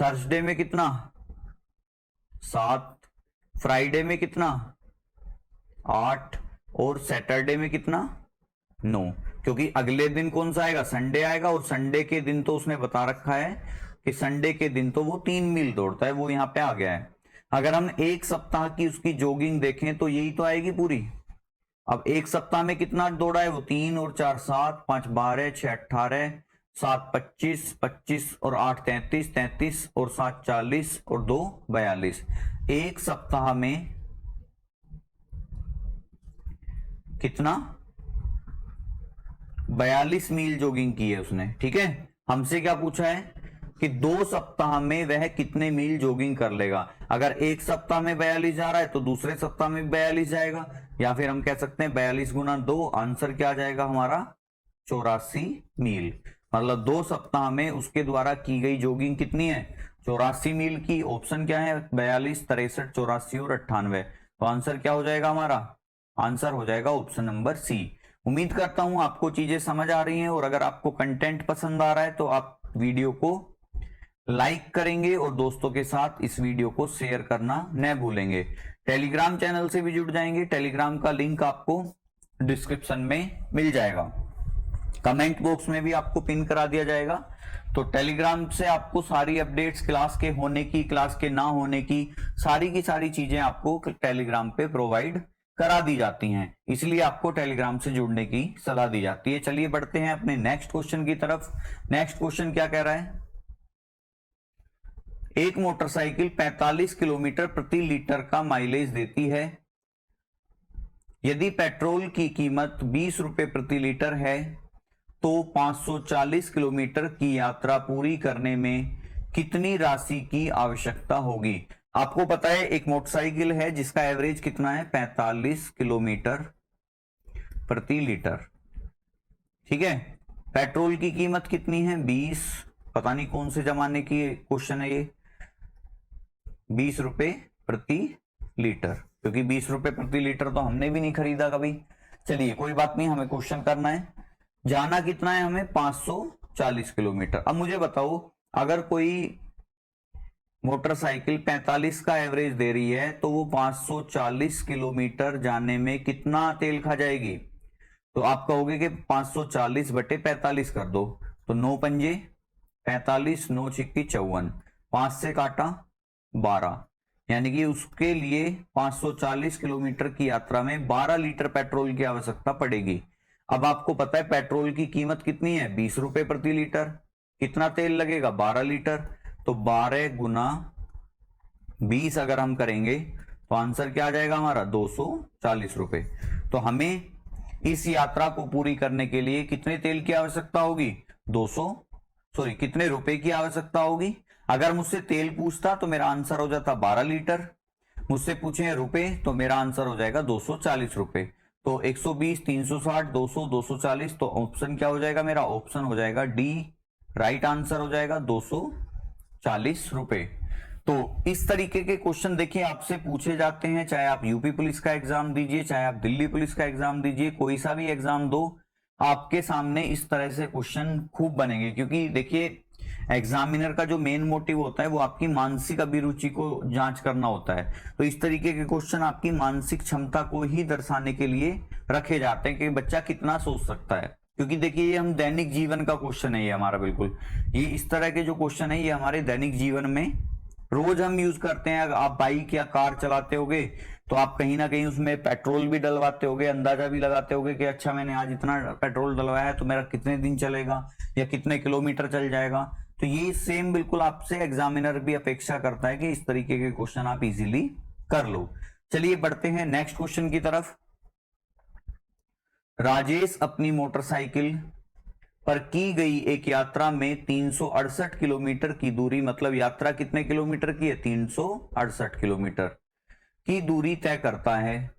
थर्सडे में कितना? 7, फ्राइडे में कितना? 8, और सैटरडे में कितना? 9। क्योंकि अगले दिन कौन सा आएगा? संडे आएगा, और संडे के दिन तो उसने बता रखा है कि संडे के दिन तो वो 3 मील दौड़ता है, वो यहां पे आ गया है। अगर हम 1 सप्ताह की उसकी जॉगिंग देखें तो यही तो आएगी पूरी। अब 1 सप्ताह में कितना दौड़ा है वो? 3 और 4 7, 5 12, 6 18, 7 25, 25 और 8 33, 33 और 7 40 और 2 42। 1 सप्ताह में कितना? 42 मील जॉगिंग की है उसने। ठीक है। हमसे क्या पूछा है कि 2 सप्ताह में वह कितने मील जॉगिंग कर लेगा। अगर एक सप्ताह में 42 जा रहा है तो दूसरे सप्ताह में 42 जाएगा, या फिर हम कह सकते हैं 42 गुना 2, आंसर क्या आ जाएगा हमारा 84 मील। मतलब 2 सप्ताह में उसके द्वारा की गई जॉगिंग कितनी है 84 मील की। ऑप्शन क्या है 42, 63, 84 और 98। तो आंसर क्या हो जाएगा हमारा, आंसर हो जाएगा ऑप्शन नंबर सी। उम्मीद करता हूं आपको चीजें समझ आ रही हैं, और अगर आपको कंटेंट पसंद आ रहा है तो आप वीडियो को लाइक करेंगे और दोस्तों के साथ इस वीडियो को शेयर करना न भूलेंगे। टेलीग्राम चैनल से भी जुड़ जाएंगे, टेलीग्राम का लिंक आपको डिस्क्रिप्शन में मिल जाएगा, कमेंट बॉक्स में भी आपको पिन करा दिया जाएगा। तो टेलीग्राम से आपको सारी अपडेट्स क्लास के होने की, क्लास के ना होने की सारी चीजें आपको टेलीग्राम पे प्रोवाइड करा दी जाती हैं, इसलिए आपको टेलीग्राम से जुड़ने की सलाह दी जाती है। चलिए बढ़ते हैं अपने नेक्स्ट क्वेश्चन की तरफ। नेक्स्ट क्वेश्चन क्या कह रहा है, एक मोटरसाइकिल 45 किलोमीटर प्रति लीटर का माइलेज देती है। यदि पेट्रोल की कीमत 20 रुपए प्रति लीटर है तो 540 किलोमीटर की यात्रा पूरी करने में कितनी राशि की आवश्यकता होगी। आपको पता है एक मोटरसाइकिल है जिसका एवरेज कितना है 45 किलोमीटर प्रति लीटर, ठीक है। पेट्रोल की कीमत कितनी है 20, पता नहीं कौन से जमाने की क्वेश्चन है ये, 20 रुपए प्रति लीटर, क्योंकि 20 रुपए प्रति लीटर तो हमने भी नहीं खरीदा कभी। चलिए कोई बात नहीं, हमें क्वेश्चन करना है, जाना कितना है हमें 540 किलोमीटर। अब मुझे बताओ अगर कोई मोटरसाइकिल 45 का एवरेज दे रही है तो वो 540 किलोमीटर जाने में कितना तेल खा जाएगी। तो आप कहोगे कि 540 बटे 45 कर दो, तो 9 पंजे 45, 9 छिक्की 54, 5 से काटा 12, यानी कि उसके लिए 540 किलोमीटर की यात्रा में 12 लीटर पेट्रोल की आवश्यकता पड़ेगी। अब आपको पता है पेट्रोल की कीमत कितनी है 20 रुपए प्रति लीटर, कितना तेल लगेगा 12 लीटर, तो 12 गुना 20 अगर हम करेंगे तो आंसर क्या आ जाएगा हमारा 240 रुपए। तो हमें इस यात्रा को पूरी करने के लिए कितने तेल की आवश्यकता होगी कितने रुपए की आवश्यकता होगी। अगर मुझसे तेल पूछता तो मेरा आंसर हो जाता 12 लीटर, मुझसे पूछे रुपए तो मेरा आंसर हो जाएगा 240 रुपए। तो 120, 360, 200, 240, तो ऑप्शन क्या हो जाएगा मेरा, ऑप्शन हो जाएगा डी, राइट आंसर हो जाएगा 240 रुपए। तो इस तरीके के क्वेश्चन देखिए आपसे पूछे जाते हैं, चाहे आप यूपी पुलिस का एग्जाम दीजिए, चाहे आप दिल्ली पुलिस का एग्जाम दीजिए, कोई सा भी एग्जाम दो, आपके सामने इस तरह से क्वेश्चन खूब बनेंगे। क्योंकि देखिए एग्जामिनर का जो मेन मोटिव होता है वो आपकी मानसिक अभिरुचि को जांच करना होता है। तो इस तरीके के क्वेश्चन आपकी मानसिक क्षमता को ही दर्शाने के लिए रखे जाते हैं कि बच्चा कितना सोच सकता है। क्योंकि देखिए ये हम दैनिक जीवन का क्वेश्चन है, ये हमारा बिल्कुल ये इस तरह के जो क्वेश्चन है ये हमारे दैनिक जीवन में रोज हम यूज करते हैं। आप बाइक या कार चलाते होगे तो आप कहीं ना कहीं उसमें पेट्रोल भी डलवाते होगे, अंदाजा भी लगाते होगे कि अच्छा मैंने आज इतना पेट्रोल डलवाया है तो मेरा कितने दिन चलेगा या कितने किलोमीटर चल जाएगा। तो ये सेम बिल्कुल आपसे एग्जामिनर भी अपेक्षा करता है कि इस तरीके के क्वेश्चन आप इजीली कर लो। चलिए बढ़ते हैं नेक्स्ट क्वेश्चन की तरफ। राजेश अपनी मोटरसाइकिल पर की गई एक यात्रा में 368 किलोमीटर की दूरी, मतलब यात्रा कितने किलोमीटर की है 368 किलोमीटर की दूरी तय करता है।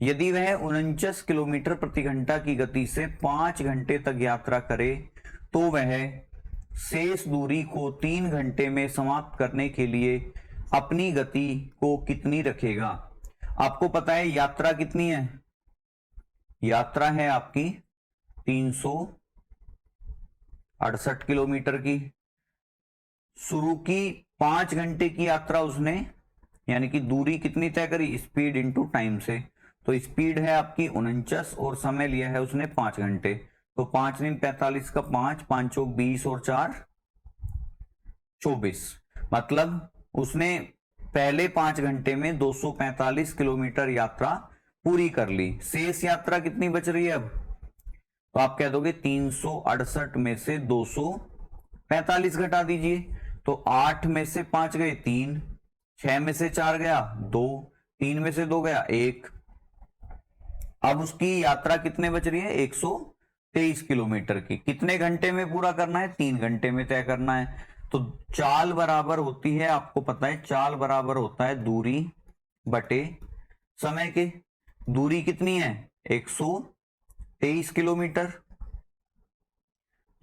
यदि वह 49 किलोमीटर प्रति घंटा की गति से 5 घंटे तक यात्रा करे तो वह शेष दूरी को 3 घंटे में समाप्त करने के लिए अपनी गति को कितनी रखेगा। आपको पता है यात्रा कितनी है, यात्रा है आपकी 368 किलोमीटर की। शुरू की 5 घंटे की यात्रा उसने, यानी कि दूरी कितनी तय करी स्पीड इंटू टाइम से, तो स्पीड है आपकी 49 और समय लिया है उसने 5 घंटे। तो 5 दिन 45 का 5, 5 चौक 20 और 4 24, मतलब उसने पहले 5 घंटे में 245 किलोमीटर यात्रा पूरी कर ली। शेष यात्रा कितनी बच रही है अब, तो आप कह दोगे 368 में से 245 घटा दीजिए, तो 8 में से 5 गए 3, 6 में से 4 गया 2, 3 में से 2 गया 1। अब उसकी यात्रा कितने बच रही है 123 किलोमीटर की। कितने घंटे में पूरा करना है 3 घंटे में तय करना है। तो चाल बराबर होती है, आपको पता है चाल बराबर होता है दूरी बटे समय के। दूरी कितनी है 123 किलोमीटर,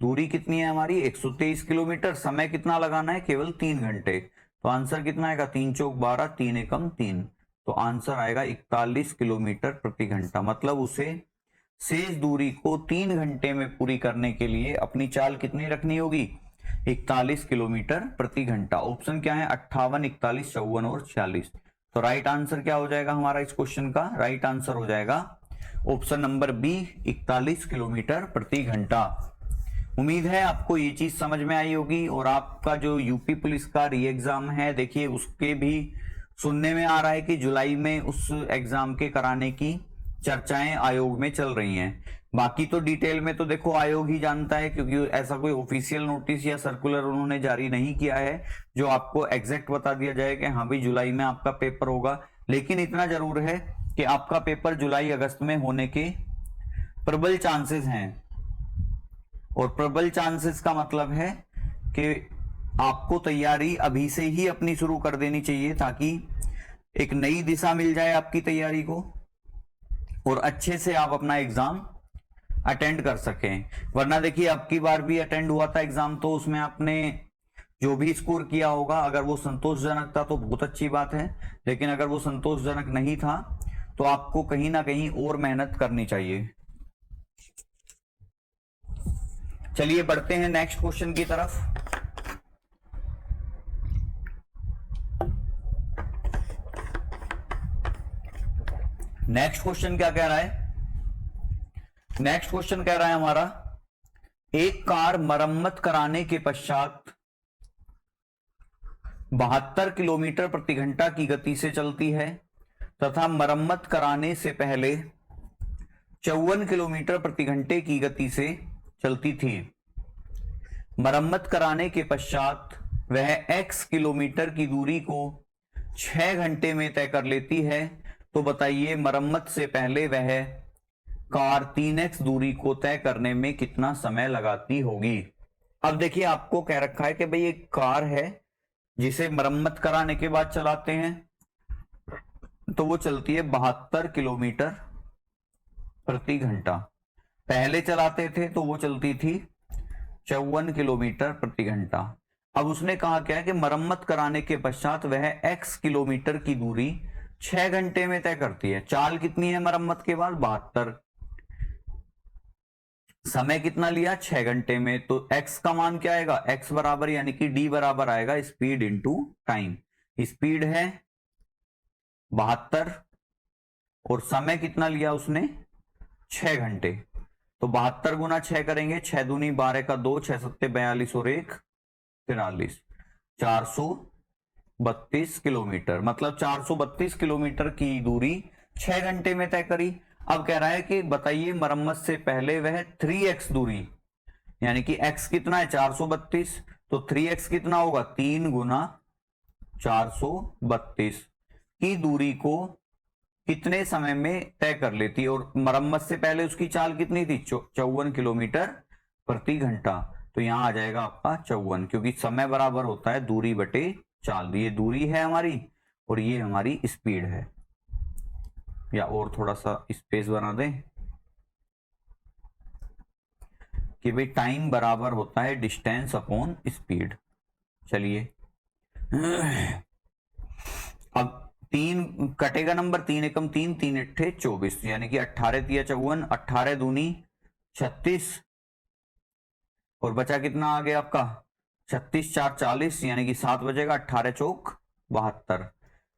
दूरी कितनी है हमारी 123 किलोमीटर। समय कितना लगाना है केवल 3 घंटे। तो आंसर कितना आएगा 3 चौक 12, 3 एकम 3, तो आंसर आएगा 41 किलोमीटर प्रति घंटा। मतलब उसे शेष दूरी को 3 घंटे में पूरी करने के लिए अपनी चाल कितनी रखनी होगी 41 किलोमीटर प्रति घंटा। ऑप्शन क्या है 58, 41, 54 और 46। तो राइट आंसर क्या हो जाएगा हमारा इस क्वेश्चन का, राइट आंसर हो जाएगा ऑप्शन नंबर बी 41 किलोमीटर प्रति घंटा। उम्मीद है आपको ये चीज समझ में आई होगी। और आपका जो यूपी पुलिस का री एग्जाम है, देखिए उसके भी सुनने में आ रहा है कि जुलाई में उस एग्जाम के कराने की चर्चाएं आयोग में चल रही हैं। बाकी तो डिटेल में तो देखो आयोग ही जानता है, क्योंकि ऐसा कोई ऑफिशियल नोटिस या सर्कुलर उन्होंने जारी नहीं किया है जो आपको एग्जैक्ट बता दिया जाए कि हाँ भाई जुलाई में आपका पेपर होगा। लेकिन इतना जरूर है कि आपका पेपर जुलाई अगस्त में होने के प्रबल चांसेस हैं। और प्रबल चांसेस का मतलब है कि आपको तैयारी अभी से ही अपनी शुरू कर देनी चाहिए, ताकि एक नई दिशा मिल जाए आपकी तैयारी को और अच्छे से आप अपना एग्जाम अटेंड कर सकें। वरना देखिए अब की बार भी अटेंड हुआ था एग्जाम, तो उसमें आपने जो भी स्कोर किया होगा अगर वो संतोषजनक था तो बहुत अच्छी बात है, लेकिन अगर वो संतोषजनक नहीं था तो आपको कहीं ना कहीं और मेहनत करनी चाहिए। चलिए बढ़ते हैं नेक्स्ट क्वेश्चन की तरफ। नेक्स्ट क्वेश्चन क्या कह रहा है, नेक्स्ट क्वेश्चन कह रहा है हमारा, एक कार मरम्मत कराने के पश्चात 72 किलोमीटर प्रति घंटा की गति से चलती है तथा मरम्मत कराने से पहले 54 किलोमीटर प्रति घंटे की गति से चलती थी। मरम्मत कराने के पश्चात वह x किलोमीटर की दूरी को 6 घंटे में तय कर लेती है, तो बताइए मरम्मत से पहले वह कार 3x दूरी को तय करने में कितना समय लगाती होगी। अब देखिए आपको कह रखा है कि भाई एक कार है जिसे मरम्मत कराने के बाद चलाते हैं, तो वो चलती है 72 किलोमीटर प्रति घंटा। पहले चलाते थे तो वो चलती थी 54 किलोमीटर प्रति घंटा। अब उसने कहा क्या है कि मरम्मत कराने के पश्चात वह x किलोमीटर की दूरी 6 घंटे में तय करती है। चाल कितनी है मरम्मत के बाद 72, समय कितना लिया 6 घंटे में, तो x का मान क्या आएगा x बराबर यानी कि d बराबर आएगा स्पीड इंटू टाइम। स्पीड है 72 और समय कितना लिया उसने 6 घंटे, तो 72 गुना 6 करेंगे, 6 दूनी 12 का 2, 6 सत्ते 42 और 1 43, 432 किलोमीटर। मतलब 432 किलोमीटर की दूरी 6 घंटे में तय करी। अब कह रहा है कि बताइए मरम्मत से पहले वह 3x दूरी, यानी कि x कितना है 432, तो 3x कितना होगा 3 गुना 432 की दूरी को कितने समय में तय कर लेती। और मरम्मत से पहले उसकी चाल कितनी थी 54 किलोमीटर प्रति घंटा, तो यहां आ जाएगा आपका 54, क्योंकि समय बराबर होता है दूरी बटे चाल। ये दूरी है हमारी और ये हमारी स्पीड है। या और थोड़ा सा स्पेस बना दें कि भाई टाइम बराबर होता है डिस्टेंस अपॉन स्पीड। चलिए अब 3 कटेगा नंबर, 3 एकम 3, 3 अट्ठे 24, यानी कि 18 तिया 54, 18 दूनी 36 और बचा कितना आ गया आपका 36 4 40, यानी कि 7 बचेगा, 18 चौक 72,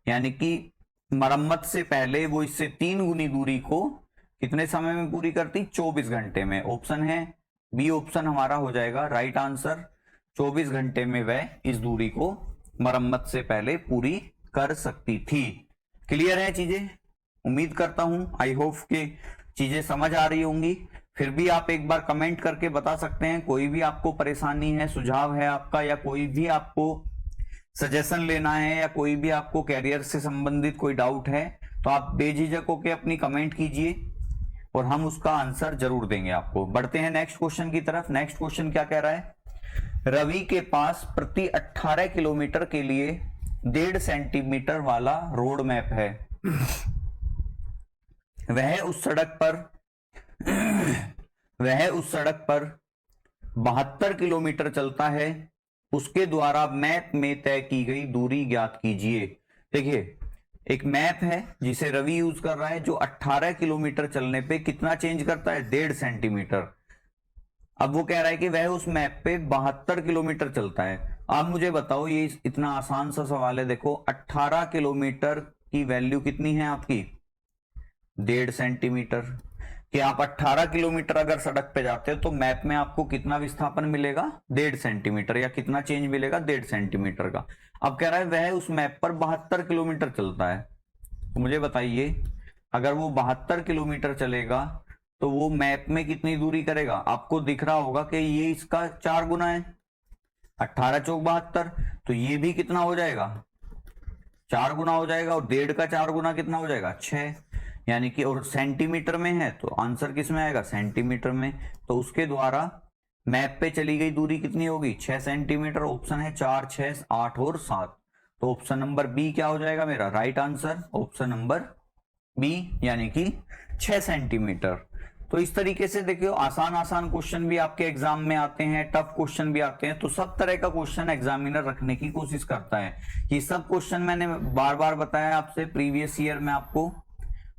यानी कि मरम्मत से पहले वो इससे 3 गुनी दूरी को कितने समय में पूरी करती 24 घंटे में। ऑप्शन है बी ऑप्शन हमारा हो जाएगा राइट आंसर। 24 घंटे में वह इस दूरी को मरम्मत से पहले पूरी कर सकती थी। क्लियर है चीजें, उम्मीद करता हूं आई होप कि चीजें समझ आ रही होंगी। फिर भी आप एक बार कमेंट करके बता सकते हैं, कोई भी आपको परेशानी है, सुझाव है आपका, या कोई भी आपको सजेशन लेना है, या कोई भी आपको कैरियर से संबंधित कोई डाउट है, तो आप बेझिझक होकर अपनी कमेंट कीजिए और हम उसका आंसर जरूर देंगे आपको। बढ़ते हैं नेक्स्ट क्वेश्चन की तरफ। नेक्स्ट क्वेश्चन क्या कह रहा है, रवि के पास प्रति 18 किलोमीटर के लिए 1.5 सेंटीमीटर वाला रोड मैप है। वह उस सड़क पर 72 किलोमीटर चलता है। उसके द्वारा मैप में तय की गई दूरी ज्ञात कीजिए। देखिए, एक मैप है जिसे रवि यूज कर रहा है, जो 18 किलोमीटर चलने पे कितना चेंज करता है, 1.5 सेंटीमीटर। अब वो कह रहा है कि वह उस मैप पे 72 किलोमीटर चलता है। आप मुझे बताओ, ये इतना आसान सा सवाल है। देखो, 18 किलोमीटर की वैल्यू कितनी है आपकी, 1.5 सेंटीमीटर। कि आप 18 किलोमीटर अगर सड़क पे जाते हो तो मैप में आपको कितना विस्थापन मिलेगा, 1.5 सेंटीमीटर, या कितना चेंज मिलेगा, 1.5 सेंटीमीटर का। अब कह रहा है वह उस मैप पर 72 किलोमीटर चलता है। तो मुझे बताइए, अगर वो 72 किलोमीटर चलेगा तो वो मैप में कितनी दूरी करेगा। आपको दिख रहा होगा कि ये इसका 4 गुना है, 18 चौक 72, तो ये भी कितना हो जाएगा, 4 गुना हो जाएगा। और 1.5 का 4 गुना कितना हो जाएगा, 6। यानी कि, और सेंटीमीटर में है तो आंसर किस में आएगा, सेंटीमीटर में। तो उसके द्वारा मैप पे चली गई दूरी कितनी होगी, 6 सेंटीमीटर। ऑप्शन है 4, 6, 8 और 7। तो ऑप्शन नंबर बी क्या हो जाएगा मेरा right answer, option number B, यानी कि 6 सेंटीमीटर। तो इस तरीके से देखियो, आसान क्वेश्चन भी आपके एग्जाम में आते हैं, टफ क्वेश्चन भी आते हैं। तो सब तरह का क्वेश्चन एग्जामिनर रखने की कोशिश करता है। ये सब क्वेश्चन मैंने बार बार बताया आपसे, प्रीवियस ईयर में आपको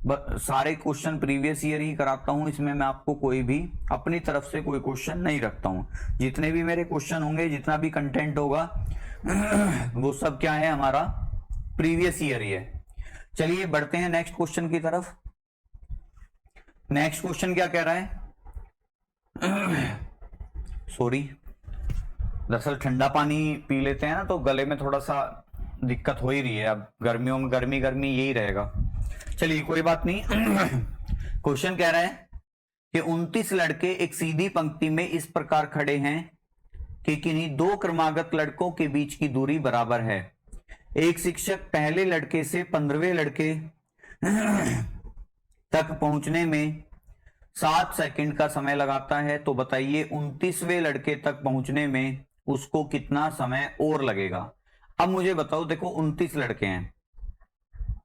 सारे क्वेश्चन प्रीवियस ईयर ही कराता हूं। इसमें मैं आपको कोई भी अपनी तरफ से कोई क्वेश्चन नहीं रखता हूं। जितने भी मेरे क्वेश्चन होंगे, जितना भी कंटेंट होगा वो सब क्या है, हमारा प्रीवियस ईयर ही है। चलिए बढ़ते हैं नेक्स्ट क्वेश्चन की तरफ। नेक्स्ट क्वेश्चन क्या कह रहा है, सॉरी, दरअसल ठंडा पानी पी लेते हैं ना तो गले में थोड़ा सा दिक्कत हो ही रही है। अब गर्मियों में गर्मी यही रहेगा। चलिए कोई बात नहीं। क्वेश्चन कह रहा है कि 29 लड़के एक सीधी पंक्ति में इस प्रकार खड़े हैं कि किन्हीं 2 क्रमागत लड़कों के बीच की दूरी बराबर है। एक शिक्षक पहले लड़के से 15वें लड़के तक पहुंचने में 7 सेकंड का समय लगाता है। तो बताइए 29वें लड़के तक पहुंचने में उसको कितना समय और लगेगा। अब मुझे बताओ, देखो 29 लड़के हैं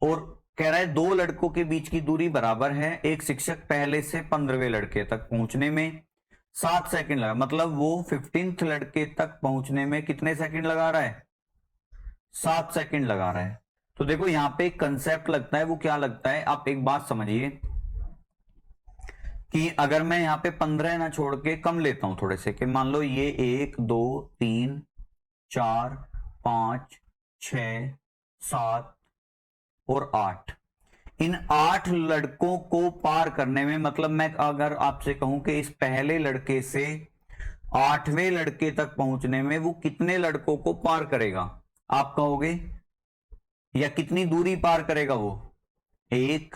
और कह रहा है 2 लड़कों के बीच की दूरी बराबर है। एक शिक्षक पहले से 15वें लड़के तक पहुंचने में 7 सेकंड लगा, मतलब वो 15th लड़के तक पहुंचने में कितने सेकंड लगा रहा है, 7 सेकंड लगा रहा है। तो देखो यहाँ पे एक कंसेप्ट लगता है, वो क्या लगता है, आप एक बात समझिए कि अगर मैं यहाँ पे 15 ना छोड़ के कम लेता हूं थोड़े से, कि मान लो ये 1 2 3 4 5 6 7 और 8, इन 8 लड़कों को पार करने में, मतलब मैं अगर आपसे कहूं कि इस पहले लड़के से 8वें लड़के तक पहुंचने में वो कितने लड़कों को पार करेगा, आप कहोगे, या कितनी दूरी पार करेगा वो, 1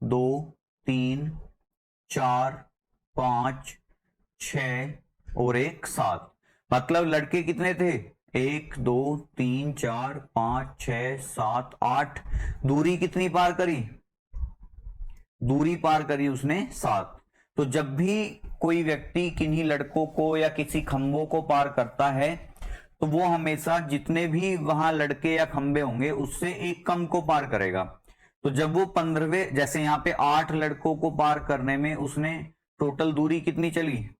2 3 4 5 6 और 1 7। मतलब लड़के कितने थे, 1 2 3 4 5 6 7 8। दूरी कितनी पार करी, दूरी पार करी उसने 7। तो जब भी कोई व्यक्ति किन्हीं लड़कों को या किसी खंभों को पार करता है तो वो हमेशा जितने भी वहां लड़के या खंभे होंगे उससे एक कम को पार करेगा। तो जब वो 15वें, जैसे यहाँ पे 8 लड़कों को पार करने में उसने टोटल दूरी कितनी चली,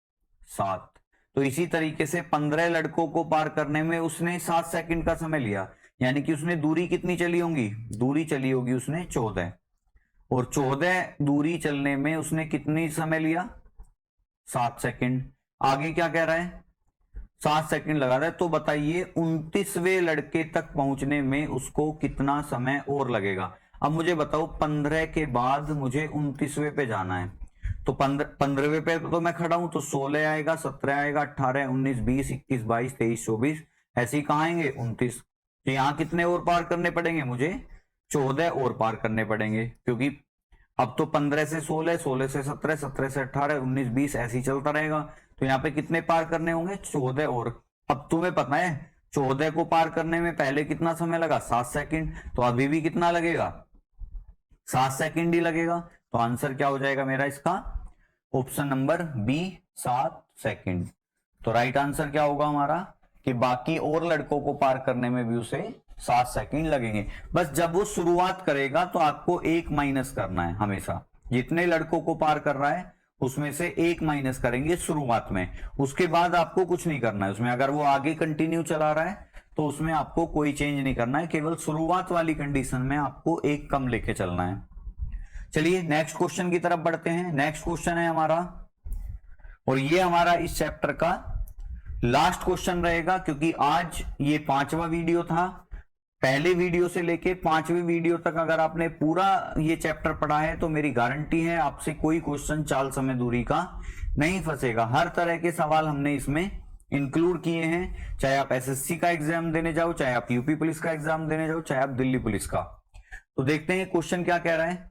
7। तो इसी तरीके से 15 लड़कों को पार करने में उसने 7 सेकंड का समय लिया, यानी कि उसने दूरी कितनी चली होगी, दूरी चली होगी उसने 14। और 14 दूरी चलने में उसने कितनी समय लिया, 7 सेकंड। आगे क्या कह रहा है, 7 सेकंड लगा रहा है। तो बताइए 29वें लड़के तक पहुंचने में उसको कितना समय और लगेगा। अब मुझे बताओ 15 के बाद मुझे 29वें पे जाना है, तो 15वें पे तो मैं खड़ा हूं, तो 16 आएगा, 17 आएगा, 18 19 20 21 22 23 24, ऐसे ही कहां आएंगे 29। तो यहां कितने और पार करने पड़ेंगे, मुझे 14 और पार करने पड़ेंगे, क्योंकि अब तो 15 से 16, 16 से 17, 17 से 18 19 20 ऐसे ही चलता रहेगा। तो यहाँ पे कितने पार करने होंगे, 14 और। अब तुम्हें पता है 14 को पार करने में पहले कितना समय लगा, 7 सेकंड। तो अभी भी कितना लगेगा, 7 सेकंड ही लगेगा। तो आंसर क्या हो जाएगा मेरा इसका, ऑप्शन नंबर बी, 7 सेकंड। तो राइट आंसर क्या होगा हमारा, कि बाकी और लड़कों को पार करने में भी उसे 7 सेकंड लगेंगे। बस जब वो शुरुआत करेगा तो आपको 1 माइनस करना है हमेशा। जितने लड़कों को पार कर रहा है उसमें से 1 माइनस करेंगे शुरुआत में, उसके बाद आपको कुछ नहीं करना है उसमें। अगर वो आगे कंटिन्यू चला रहा है तो उसमें आपको कोई चेंज नहीं करना है, केवल शुरुआत वाली कंडीशन में आपको 1 कम लेके चलना है। चलिए नेक्स्ट क्वेश्चन की तरफ बढ़ते हैं। नेक्स्ट क्वेश्चन है हमारा, और ये हमारा इस चैप्टर का लास्ट क्वेश्चन रहेगा, क्योंकि आज ये 5वां वीडियो था। पहले वीडियो से लेके 5वें वीडियो तक अगर आपने पूरा ये चैप्टर पढ़ा है तो मेरी गारंटी है आपसे कोई क्वेश्चन चाल समय दूरी का नहीं फंसेगा। हर तरह के सवाल हमने इसमें इंक्लूड किए हैं, चाहे आप एसएससी का एग्जाम देने जाओ, चाहे आप यूपी पुलिस का एग्जाम देने जाओ, चाहे आप दिल्ली पुलिस का। तो देखते हैं क्वेश्चन क्या कह रहा है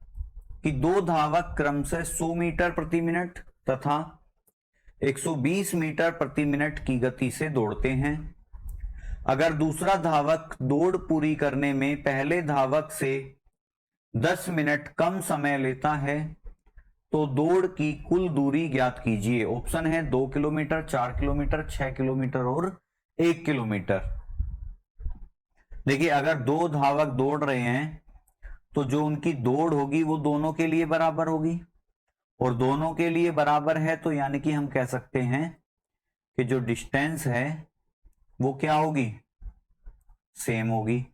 कि 2 धावक क्रमशः 100 मीटर प्रति मिनट तथा 120 मीटर प्रति मिनट की गति से दौड़ते हैं। अगर दूसरा धावक दौड़ पूरी करने में पहले धावक से 10 मिनट कम समय लेता है तो दौड़ की कुल दूरी ज्ञात कीजिए। ऑप्शन है 2 किलोमीटर, 4 किलोमीटर, 6 किलोमीटर और 1 किलोमीटर। देखिए अगर 2 धावक दौड़ रहे हैं तो जो उनकी दौड़ होगी वो दोनों के लिए बराबर होगी, और दोनों के लिए बराबर है तो यानी कि हम कह सकते हैं कि जो डिस्टेंस है वो क्या होगी, सेम होगी।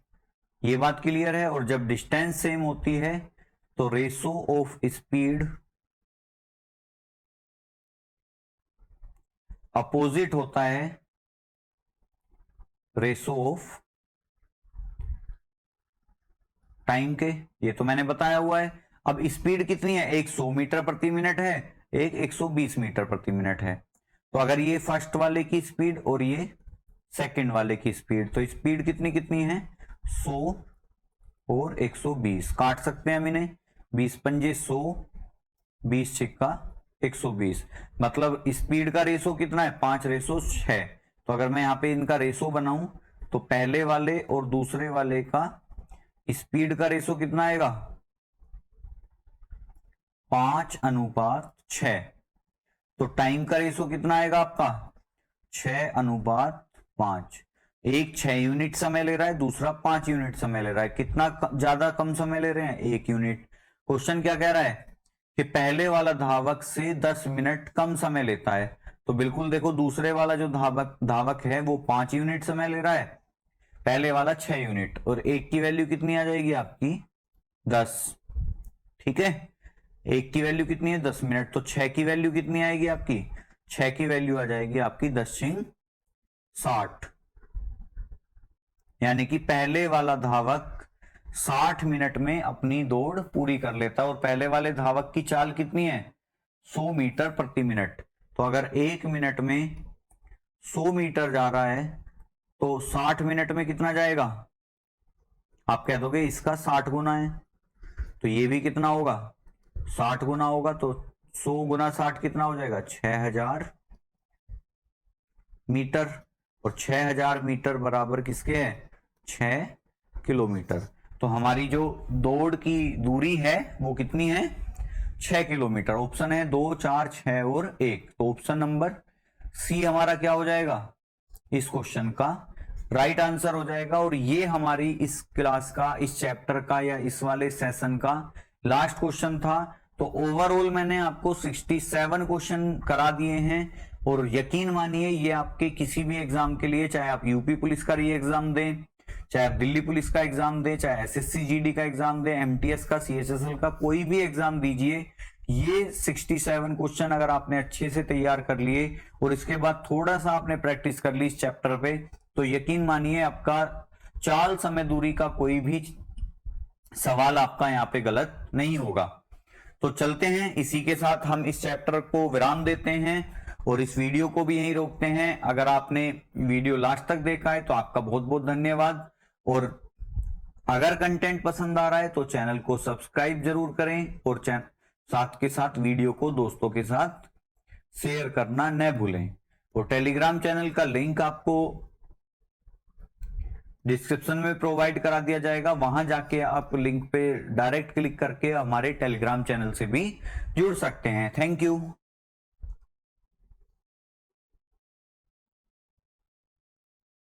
ये बात क्लियर है। और जब डिस्टेंस सेम होती है तो रेशो ऑफ स्पीड अपोजिट होता है रेशो ऑफ टाइम के। ये तो मैंने बताया हुआ है। अब स्पीड कितनी है, एक 100 मीटर प्रति मिनट है, एक 120 मीटर प्रति मिनट है। तो अगर ये फर्स्ट वाले की स्पीड और ये सेकंड वाले की स्पीड, तो स्पीड कितनी कितनी है, 100 और 120। काट सकते हैं हम इन्हें, 20 पंजे 100, 20 छिक्का 120। मतलब स्पीड का रेशो कितना है, 5:6। तो अगर मैं यहां पे इनका रेशो बनाऊं तो पहले वाले और दूसरे वाले का स्पीड का रेशो कितना आएगा, 5:6। तो टाइम का रेशो कितना आएगा आपका, 6:5। एक 6 यूनिट समय ले रहा है, दूसरा 5 यूनिट समय ले रहा है। कितना ज्यादा कम समय ले रहे हैं, 1 यूनिट। क्वेश्चन क्या कह रहा है कि पहले वाला धावक से 10 मिनट कम समय लेता है। तो बिल्कुल देखो दूसरे वाला जो धावक है वो 5 यूनिट समय ले रहा है, पहले वाला 6 यूनिट, और एक की वैल्यू कितनी आ जाएगी आपकी, 10। ठीक है, एक की वैल्यू कितनी है, 10 मिनट। तो 6 की वैल्यू कितनी आएगी आपकी, 6 की वैल्यू आ जाएगी आपकी 10×60। यानी कि पहले वाला धावक 60 मिनट में अपनी दौड़ पूरी कर लेता है। और पहले वाले धावक की चाल कितनी है, 100 मीटर प्रति मिनट। तो अगर 1 मिनट में 100 मीटर जा रहा है तो 60 मिनट में कितना जाएगा, आप कह दोगे इसका 60 गुना है, तो ये भी कितना होगा, 60 गुना होगा। तो 100 गुना 60 कितना हो जाएगा, 6000 मीटर। और 6000 मीटर बराबर किसके है, 6 किलोमीटर। तो हमारी जो दौड़ की दूरी है वो कितनी है, 6 किलोमीटर। ऑप्शन है 2, 4, 6 और 1। तो ऑप्शन नंबर सी हमारा क्या हो जाएगा, इस क्वेश्चन का राइट आंसर हो जाएगा। और ये हमारी इस क्लास का, इस चैप्टर का या इस वाले सेशन का लास्ट क्वेश्चन था। तो ओवरऑल मैंने आपको 67 क्वेश्चन करा दिए हैं। और यकीन मानिए ये आपके किसी भी एग्जाम के लिए, चाहे आप यूपी पुलिस का री एग्जाम दें, चाहे आप दिल्ली पुलिस का एग्जाम दें, चाहे एसएससी जीडी का एग्जाम दें, एमटीएस का, सीएचएसएल का, कोई भी एग्जाम दीजिए, ये 67 क्वेश्चन अगर आपने अच्छे से तैयार कर लिए और इसके बाद थोड़ा सा आपने प्रैक्टिस कर ली इस चैप्टर पे, तो यकीन मानिए आपका चाल समय दूरी का कोई भी सवाल आपका यहाँ पे गलत नहीं होगा। तो चलते हैं, इसी के साथ हम इस चैप्टर को विराम देते हैं और इस वीडियो को भी यहीं रोकते हैं। अगर आपने वीडियो लास्ट तक देखा है तो आपका बहुत बहुत धन्यवाद। और अगर कंटेंट पसंद आ रहा है तो चैनल को सब्सक्राइब जरूर करें और साथ के साथ वीडियो को दोस्तों के साथ शेयर करना न भूलें। और टेलीग्राम चैनल का लिंक आपको डिस्क्रिप्शन में प्रोवाइड करा दिया जाएगा, वहां जाके आप लिंक पे डायरेक्ट क्लिक करके हमारे टेलीग्राम चैनल से भी जुड़ सकते हैं। Thank you.